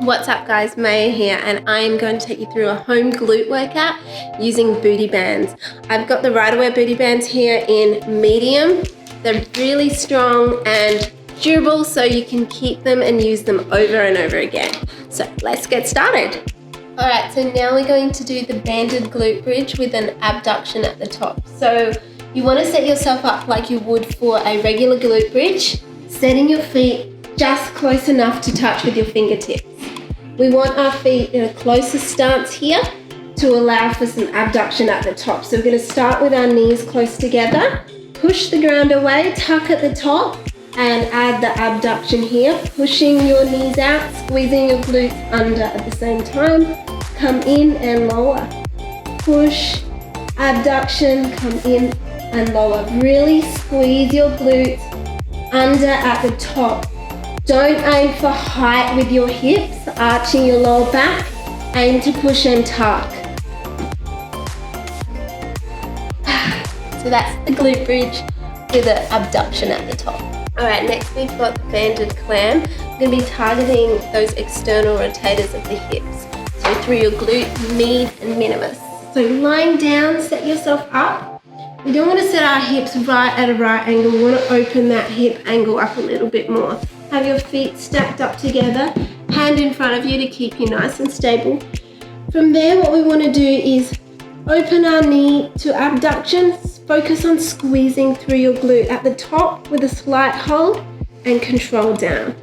What's up guys, Maya here, and I am going to take you through a home glute workout using booty bands. I've got the Ryderwear booty bands here in medium. They're really strong and durable, so you can keep them and use them over and over again. So let's get started. Alright, so now we're going to do the banded glute bridge with an abduction at the top. So you want to set yourself up like you would for a regular glute bridge, setting your feet just close enough to touch with your fingertips. We want our feet in a closer stance here to allow for some abduction at the top. So we're going to start with our knees close together, push the ground away, tuck at the top, and add the abduction here, pushing your knees out, squeezing your glutes under at the same time. Come in and lower. Push, abduction, come in and lower. Really squeeze your glutes under at the top. Don't aim for height with your hips, arching your lower back. Aim to push and tuck. So that's the glute bridge with an abduction at the top. Alright, next we've got the banded clam. We're going to be targeting those external rotators of the hips. So through your glute, med, and minimus. So lying down, set yourself up. We don't want to set our hips right at a right angle. We want to open that hip angle up a little bit more. Have your feet stacked up together, hand in front of you to keep you nice and stable. From there, what we want to do is open our knee to abduction. Focus on squeezing through your glute at the top with a slight hold and control down.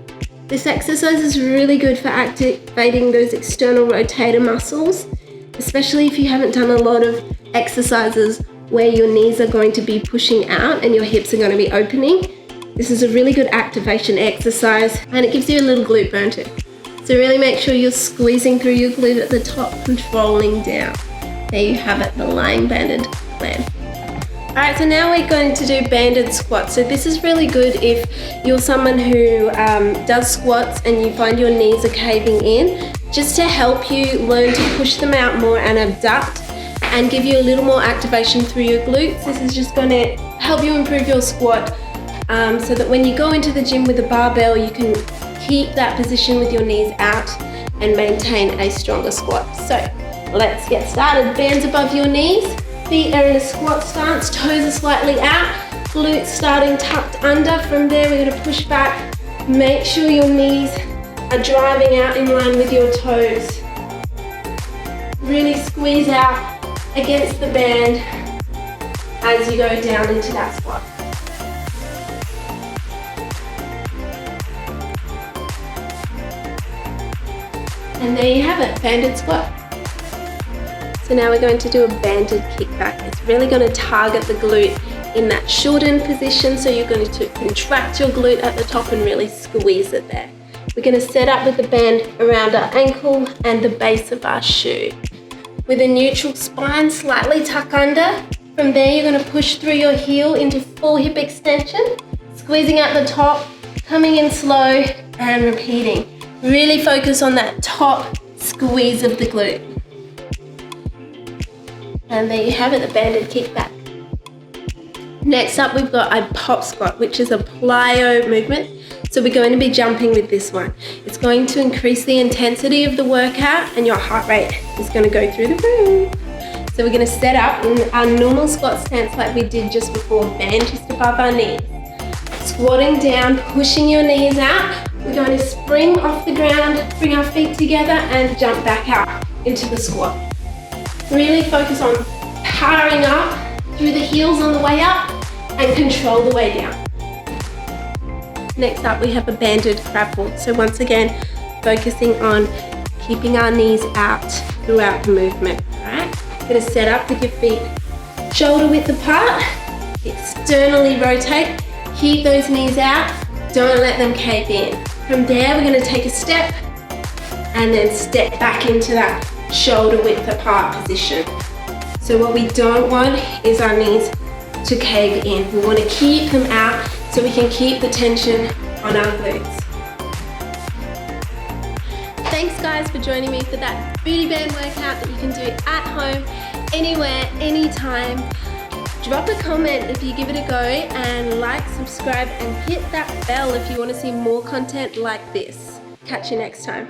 This exercise is really good for activating those external rotator muscles, especially if you haven't done a lot of exercises where your knees are going to be pushing out and your hips are going to be opening. This is a really good activation exercise and it gives you a little glute burn too. So really make sure you're squeezing through your glute at the top, controlling down. There you have it, the lying banded clam. Alright, so now we're going to do banded squats. So this is really good if you're someone who does squats and you find your knees are caving in, just to help you learn to push them out more and abduct and give you a little more activation through your glutes. This is just going to help you improve your squat so that when you go into the gym with a barbell, you can keep that position with your knees out and maintain a stronger squat. So let's get started. Bands above your knees. Feet are in a squat stance, toes are slightly out, glutes starting tucked under. From there we're going to push back. Make sure your knees are driving out in line with your toes. Really squeeze out against the band as you go down into that squat. And there you have it, banded squat. So now we're going to do a banded kickback. It's really going to target the glute in that shortened position, so you're going to contract your glute at the top and really squeeze it there. We're going to set up with the band around our ankle and the base of our shoe. With a neutral spine, slightly tuck under. From there you're going to push through your heel into full hip extension, squeezing out the top, coming in slow and repeating. Really focus on that top squeeze of the glute. And there you have it, the banded kickback. Next up we've got a pop squat, which is a plyo movement. So we're going to be jumping with this one. It's going to increase the intensity of the workout and your heart rate is going to go through the roof. So we're going to set up in our normal squat stance like we did just before, band just above our knees. Squatting down, pushing your knees out. We're going to spring off the ground, bring our feet together and jump back out into the squat. Really focus on powering up through the heels on the way up and control the way down. Next up we have a banded crab walk. So once again, focusing on keeping our knees out throughout the movement. Alright, you're going to set up with your feet shoulder width apart, externally rotate, keep those knees out, don't let them cave in. From there we're going to take a step and then step back into that shoulder width apart position. So what we don't want is our knees to cave in. We want to keep them out so we can keep the tension on our glutes. Thanks guys for joining me for that booty band workout that you can do at home, anywhere, anytime. Drop a comment if you give it a go, and like, subscribe and hit that bell if you want to see more content like this. Catch you next time.